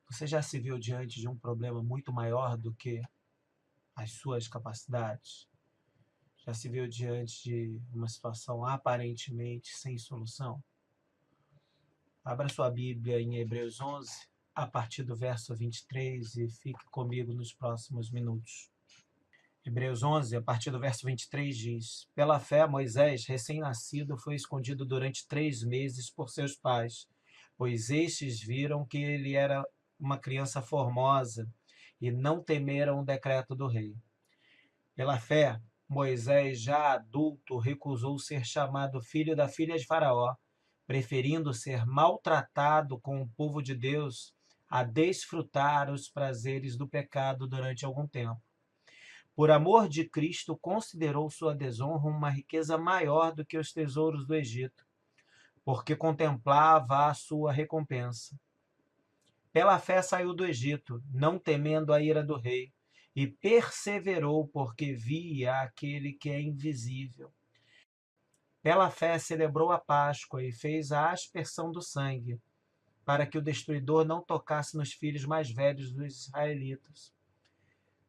Você já se viu diante de um problema muito maior do que as suas capacidades? Já se viu diante de uma situação aparentemente sem solução? Abra sua Bíblia em Hebreus 11, a partir do verso 23, e fique comigo nos próximos minutos. Hebreus 11, a partir do verso 23, diz: Pela fé, Moisés, recém-nascido, foi escondido durante 3 meses por seus pais, pois estes viram que ele era uma criança formosa e não temeram o decreto do rei. Pela fé, Moisés, já adulto, recusou ser chamado filho da filha de Faraó, preferindo ser maltratado com o povo de Deus a desfrutar os prazeres do pecado durante algum tempo. Por amor de Cristo, considerou sua desonra uma riqueza maior do que os tesouros do Egito, porque contemplava a sua recompensa. Pela fé saiu do Egito, não temendo a ira do rei, e perseverou porque via aquele que é invisível. Pela fé celebrou a Páscoa e fez a aspersão do sangue, para que o destruidor não tocasse nos filhos mais velhos dos israelitas.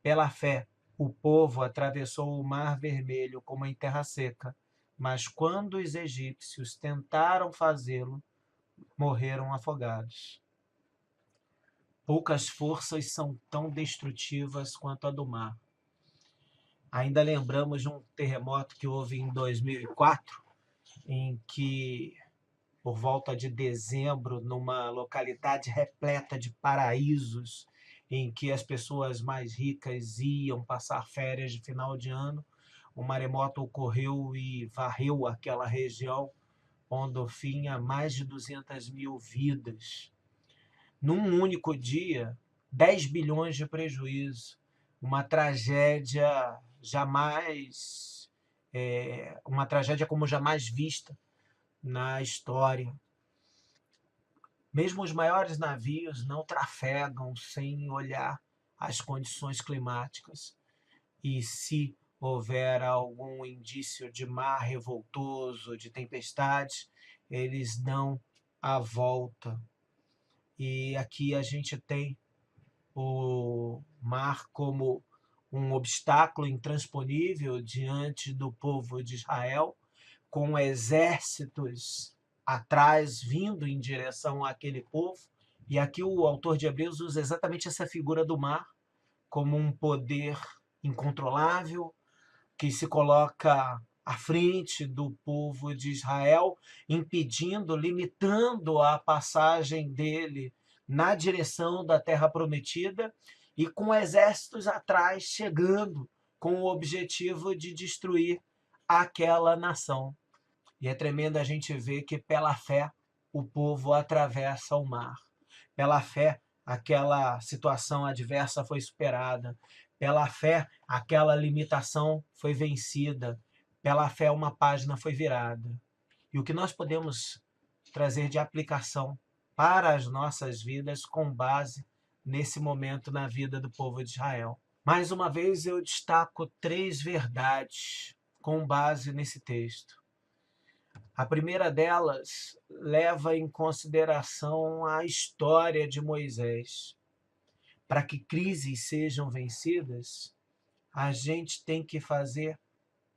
Pela fé, o povo atravessou o Mar Vermelho como em terra seca, mas quando os egípcios tentaram fazê-lo, morreram afogados. Poucas forças são tão destrutivas quanto a do mar. Ainda lembramos de um terremoto que houve em 2004, em que, por volta de dezembro, numa localidade repleta de paraísos, em que as pessoas mais ricas iam passar férias de final de ano, um maremoto ocorreu e varreu aquela região, pondo fim a mais de 200 mil vidas. Num único dia, 10 bilhões de prejuízo, uma tragédia jamais, uma tragédia como jamais vista na história. Mesmo os maiores navios não trafegam sem olhar as condições climáticas. E se houver algum indício de mar revoltoso, de tempestade, eles dão a volta. E aqui a gente tem o mar como um obstáculo intransponível diante do povo de Israel, com exércitos atrás vindo em direção àquele povo. E aqui o autor de Hebreus usa exatamente essa figura do mar como um poder incontrolável que se coloca à frente do povo de Israel, impedindo, limitando a passagem dele na direção da terra prometida, e com exércitos atrás chegando com o objetivo de destruir aquela nação. E é tremendo a gente ver que pela fé o povo atravessa o mar. Pela fé aquela situação adversa foi superada. Pela fé aquela limitação foi vencida. Pela fé uma página foi virada. E o que nós podemos trazer de aplicação para as nossas vidas com base nesse momento na vida do povo de Israel? Mais uma vez eu destaco 3 verdades com base nesse texto. A primeira delas leva em consideração a história de Moisés. Para que crises sejam vencidas, a gente tem que fazer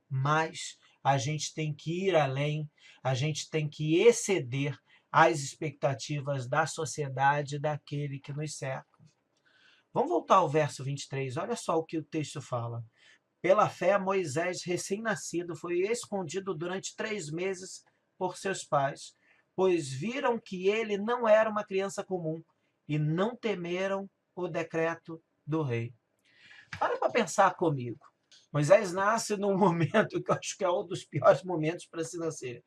mais, a gente tem que ir além, a gente tem que exceder as expectativas da sociedade, daquele que nos cerca. Vamos voltar ao verso 23, olha só o que o texto fala. Pela fé, Moisés, recém-nascido, foi escondido durante 3 meses por seus pais, pois viram que ele não era uma criança comum e não temeram o decreto do rei. Para pensar comigo. Moisés nasce num momento que eu acho que é um dos piores momentos para se nascer.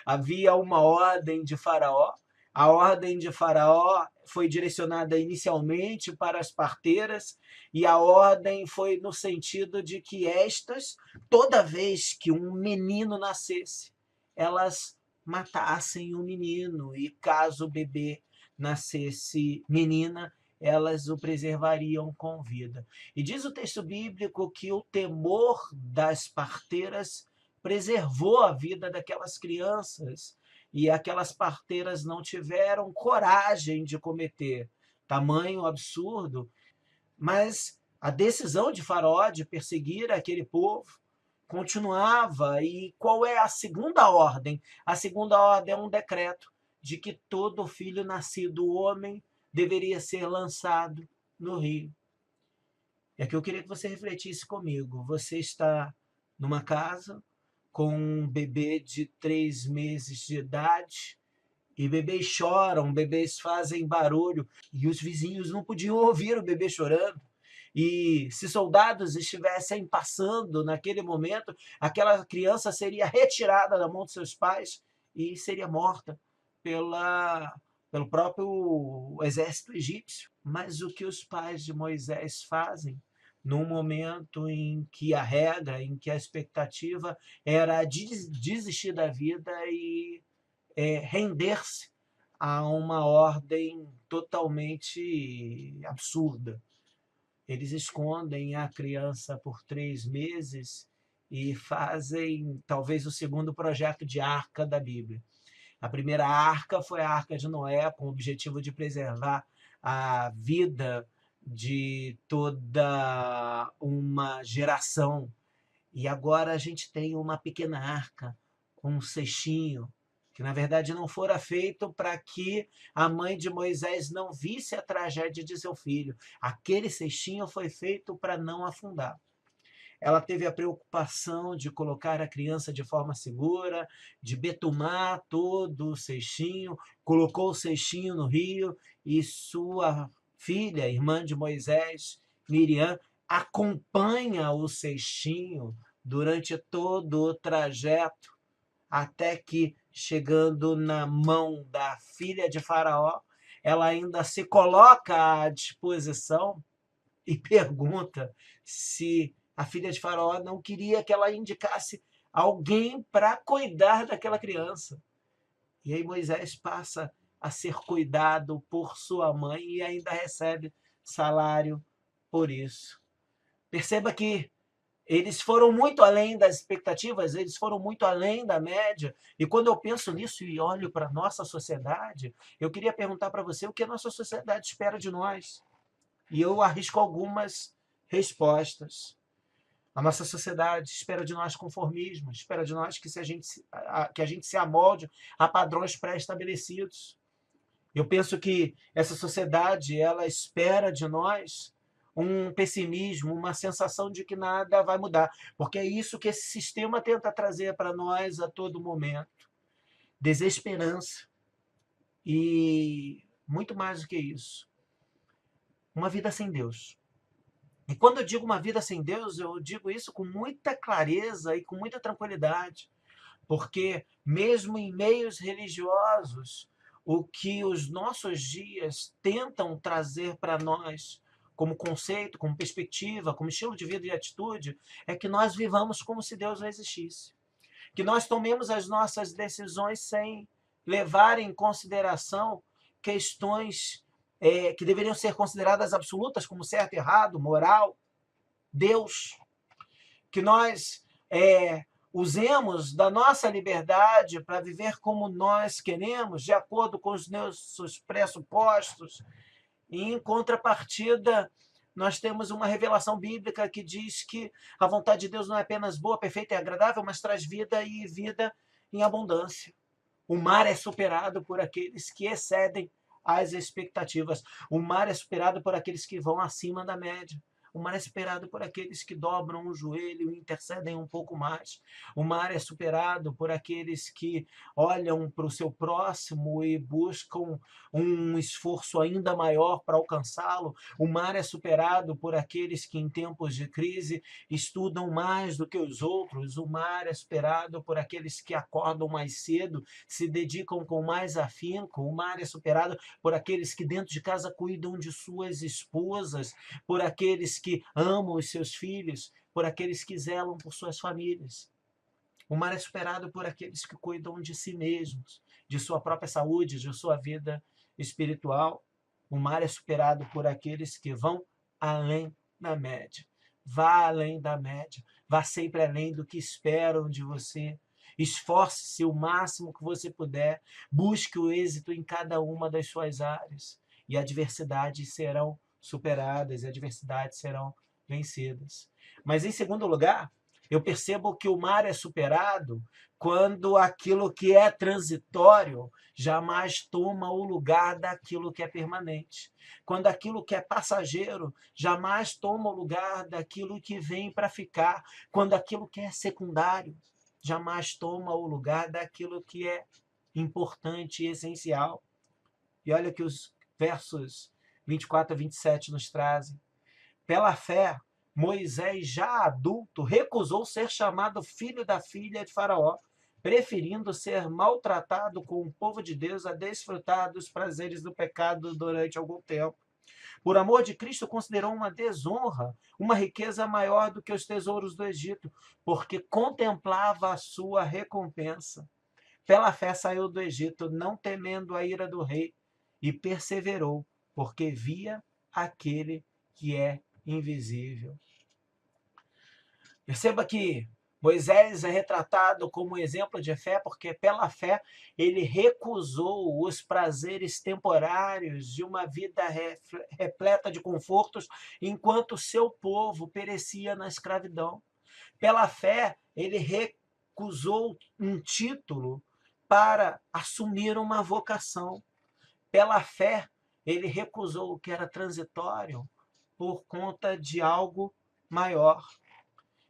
Havia uma ordem de Faraó. A ordem de Faraó foi direcionada inicialmente para as parteiras, e a ordem foi no sentido de que estas, toda vez que um menino nascesse, elas matassem o menino, e caso o bebê nascesse menina, elas o preservariam com vida. E diz o texto bíblico que o temor das parteiras preservou a vida daquelas crianças, e aquelas parteiras não tiveram coragem de cometer tamanho absurdo, mas a decisão de Faraó de perseguir aquele povo continuava. E qual é a segunda ordem? A segunda ordem é um decreto de que todo filho nascido homem deveria ser lançado no rio. É que eu queria que você refletisse comigo. Você está numa casa com um bebê de 3 meses de idade, e bebês choram, bebês fazem barulho, e os vizinhos não podiam ouvir o bebê chorando. E se soldados estivessem passando naquele momento, aquela criança seria retirada da mão de seus pais e seria morta pela, pelo próprio exército egípcio. Mas o que os pais de Moisés fazem num momento em que a regra, em que a expectativa era desistir da vida e render-se a uma ordem totalmente absurda. Eles escondem a criança por 3 meses e fazem talvez o segundo projeto de arca da Bíblia. A primeira arca foi a Arca de Noé, com o objetivo de preservar a vida de toda uma geração. E agora a gente tem uma pequena arca, um cestinho, que na verdade não fora feito para que a mãe de Moisés não visse a tragédia de seu filho. Aquele cestinho foi feito para não afundar. Ela teve a preocupação de colocar a criança de forma segura, de betumar todo o cestinho, colocou o cestinho no rio e sua filha, irmã de Moisés, Miriam, acompanha o cestinho durante todo o trajeto, até que, chegando na mão da filha de Faraó, ela ainda se coloca à disposição e pergunta se a filha de Faraó não queria que ela indicasse alguém para cuidar daquela criança. E aí Moisés passa a ser cuidado por sua mãe e ainda recebe salário por isso. Perceba que eles foram muito além das expectativas, eles foram muito além da média. E quando eu penso nisso e olho para a nossa sociedade, eu queria perguntar para você o que a nossa sociedade espera de nós. E eu arrisco algumas respostas. A nossa sociedade espera de nós conformismo, espera de nós que a gente se amolde a padrões pré-estabelecidos. Eu penso que essa sociedade ela espera de nós um pessimismo, uma sensação de que nada vai mudar, porque é isso que esse sistema tenta trazer para nós a todo momento. Desesperança e muito mais do que isso, uma vida sem Deus. E quando eu digo uma vida sem Deus, eu digo isso com muita clareza e com muita tranquilidade, porque mesmo em meios religiosos, o que os nossos dias tentam trazer para nós como conceito, como perspectiva, como estilo de vida e atitude, é que nós vivamos como se Deus não existisse. Que nós tomemos as nossas decisões sem levar em consideração questões que deveriam ser consideradas absolutas, como certo, errado, moral, Deus. Que nós usemos da nossa liberdade para viver como nós queremos, de acordo com os nossos pressupostos. E, em contrapartida, nós temos uma revelação bíblica que diz que a vontade de Deus não é apenas boa, perfeita e agradável, mas traz vida e vida em abundância. O mar é superado por aqueles que excedem as expectativas. O mar é superado por aqueles que vão acima da média. O mar é superado por aqueles que dobram o joelho e intercedem um pouco mais. O mar é superado por aqueles que olham para o seu próximo e buscam um esforço ainda maior para alcançá-lo. O mar é superado por aqueles que, em tempos de crise, estudam mais do que os outros. O mar é superado por aqueles que acordam mais cedo, se dedicam com mais afinco. O mar é superado por aqueles que, dentro de casa, cuidam de suas esposas, por aqueles que amam os seus filhos, por aqueles que zelam por suas famílias. O mar é superado por aqueles que cuidam de si mesmos, de sua própria saúde, de sua vida espiritual. O mar é superado por aqueles que vão além da média. Vá além da média. Vá sempre além do que esperam de você. Esforce-se o máximo que você puder. Busque o êxito em cada uma das suas áreas. e adversidades serão superadas, e adversidades serão vencidas. Mas, em segundo lugar, eu percebo que o mar é superado quando aquilo que é transitório jamais toma o lugar daquilo que é permanente. Quando aquilo que é passageiro jamais toma o lugar daquilo que vem para ficar. Quando aquilo que é secundário jamais toma o lugar daquilo que é importante e essencial. E olha que os versos 24 a 27 nos trazem. Pela fé, Moisés, já adulto, recusou ser chamado filho da filha de Faraó, preferindo ser maltratado com o povo de Deus a desfrutar dos prazeres do pecado durante algum tempo. Por amor de Cristo, considerou uma desonra, uma riqueza maior do que os tesouros do Egito, porque contemplava a sua recompensa. Pela fé saiu do Egito, não temendo a ira do rei, e perseverou, porque via aquele que é invisível. Perceba que Moisés é retratado como exemplo de fé, porque pela fé ele recusou os prazeres temporários de uma vida repleta de confortos, enquanto seu povo perecia na escravidão. Pela fé, ele recusou um título para assumir uma vocação. Pela fé, ele recusou o que era transitório por conta de algo maior.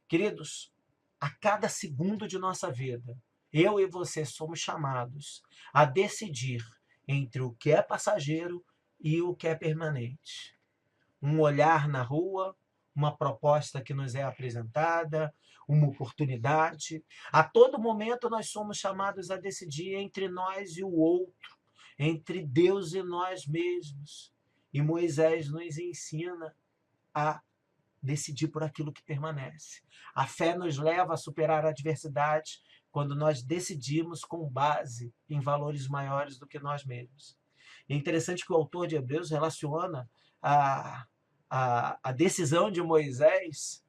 Queridos, a cada segundo de nossa vida, eu e você somos chamados a decidir entre o que é passageiro e o que é permanente. Um olhar na rua, uma proposta que nos é apresentada, uma oportunidade. A todo momento nós somos chamados a decidir entre nós e o outro, entre Deus e nós mesmos. E Moisés nos ensina a decidir por aquilo que permanece. A fé nos leva a superar a adversidade quando nós decidimos com base em valores maiores do que nós mesmos. É interessante que o autor de Hebreus relaciona a, a decisão de Moisés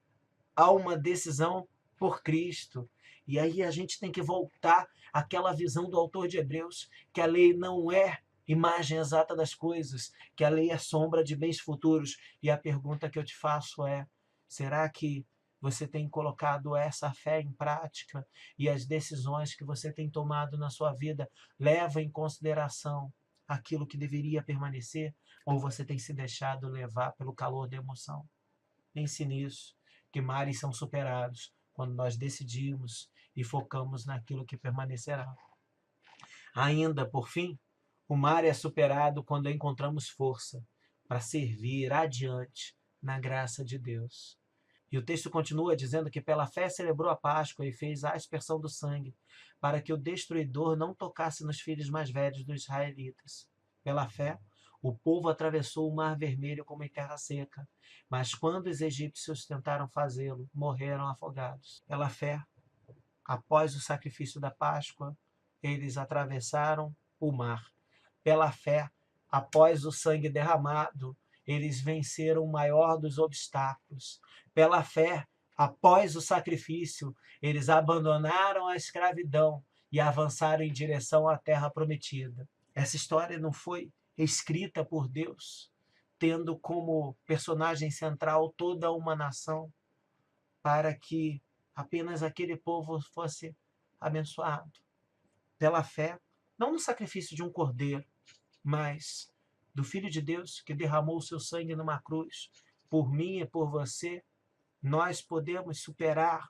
a uma decisão por Cristo. E aí a gente tem que voltar àquela visão do autor de Hebreus, que a lei não é imagem exata das coisas, que a lei é sombra de bens futuros. E a pergunta que eu te faço é: será que você tem colocado essa fé em prática e as decisões que você tem tomado na sua vida levam em consideração aquilo que deveria permanecer? Ou você tem se deixado levar pelo calor da emoção? Pense nisso, que mares são superados quando nós decidimos e focamos naquilo que permanecerá. Ainda, por fim, o mar é superado quando encontramos força para servir adiante na graça de Deus. E o texto continua dizendo que pela fé celebrou a Páscoa e fez a aspersão do sangue, para que o destruidor não tocasse nos filhos mais velhos dos israelitas. Pela fé, o povo atravessou o Mar Vermelho como em terra seca, mas quando os egípcios tentaram fazê-lo, morreram afogados. Pela fé, após o sacrifício da Páscoa, eles atravessaram o mar. Pela fé, após o sangue derramado, eles venceram o maior dos obstáculos. Pela fé, após o sacrifício, eles abandonaram a escravidão e avançaram em direção à terra prometida. Essa história não foi escrita por Deus, tendo como personagem central toda uma nação, para que apenas aquele povo fosse abençoado. Pela fé, não no sacrifício de um cordeiro, mas do Filho de Deus que derramou o seu sangue numa cruz, por mim e por você, nós podemos superar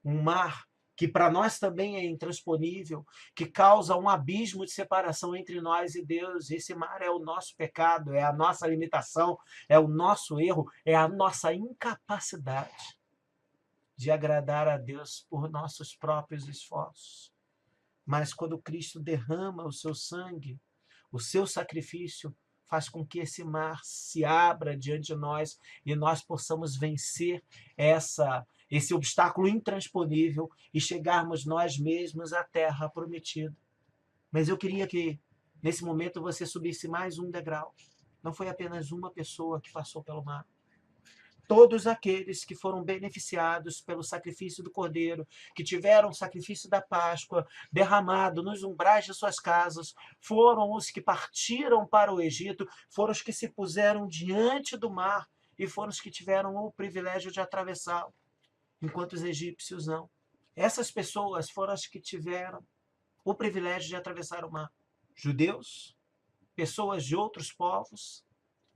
um mar que para nós também é intransponível, que causa um abismo de separação entre nós e Deus. Esse mar é o nosso pecado, é a nossa limitação, é o nosso erro, é a nossa incapacidade de agradar a Deus por nossos próprios esforços. Mas quando Cristo derrama o seu sangue, o seu sacrifício faz com que esse mar se abra diante de nós e nós possamos vencer esse obstáculo intransponível e chegarmos nós mesmos à terra prometida. Mas eu queria que, nesse momento, você subisse mais um degrau. Não foi apenas uma pessoa que passou pelo mar. Todos aqueles que foram beneficiados pelo sacrifício do Cordeiro, que tiveram o sacrifício da Páscoa derramado nos umbrais de suas casas, foram os que partiram para o Egito, foram os que se puseram diante do mar e foram os que tiveram o privilégio de atravessá-lo, enquanto os egípcios não. Essas pessoas foram as que tiveram o privilégio de atravessar o mar. Judeus, pessoas de outros povos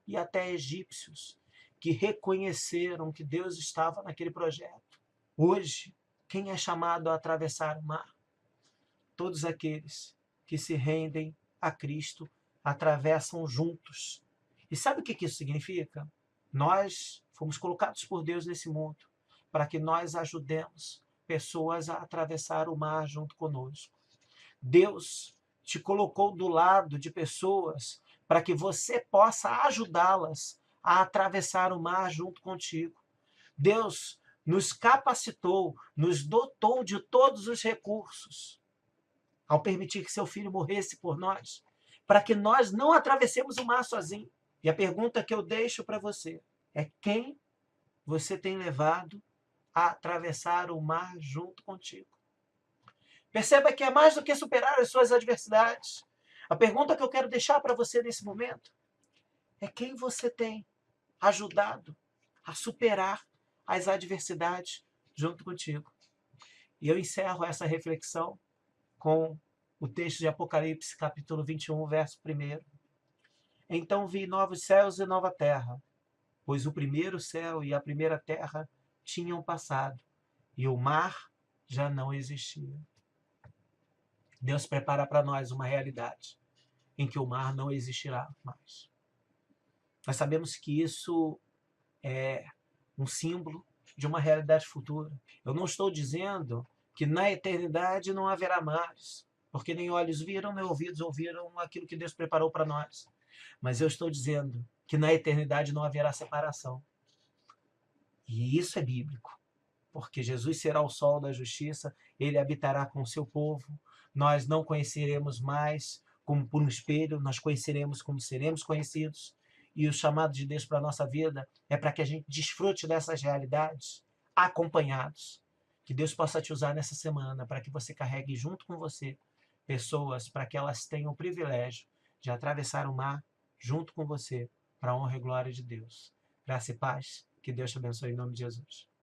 e até egípcios, que reconheceram que Deus estava naquele projeto. Hoje, quem é chamado a atravessar o mar? Todos aqueles que se rendem a Cristo atravessam juntos. E sabe o que isso significa? Nós fomos colocados por Deus nesse mundo para que nós ajudemos pessoas a atravessar o mar junto conosco. Deus te colocou do lado de pessoas para que você possa ajudá-las a atravessar o mar junto contigo. Deus nos capacitou, nos dotou de todos os recursos ao permitir que seu filho morresse por nós, para que nós não atravessemos o mar sozinho. E a pergunta que eu deixo para você é: quem você tem levado a atravessar o mar junto contigo? Perceba que é mais do que superar as suas adversidades. A pergunta que eu quero deixar para você nesse momento é: quem você tem ajudado a superar as adversidades junto contigo? E eu encerro essa reflexão com o texto de Apocalipse, capítulo 21, verso 1. Então vi novos céus e nova terra, pois o primeiro céu e a primeira terra tinham passado, e o mar já não existia. Deus prepara para nós uma realidade em que o mar não existirá mais. Nós sabemos que isso é um símbolo de uma realidade futura. Eu não estou dizendo que na eternidade não haverá mares, porque nem olhos viram, nem ouvidos ouviram aquilo que Deus preparou para nós. Mas eu estou dizendo que na eternidade não haverá separação. E isso é bíblico, porque Jesus será o sol da justiça, ele habitará com o seu povo, nós não conheceremos mais como por um espelho, nós conheceremos como seremos conhecidos. E o chamado de Deus para a nossa vida é para que a gente desfrute dessas realidades acompanhados. Que Deus possa te usar nessa semana para que você carregue junto com você pessoas para que elas tenham o privilégio de atravessar o mar junto com você para a honra e glória de Deus. Graça e paz. Que Deus te abençoe em nome de Jesus.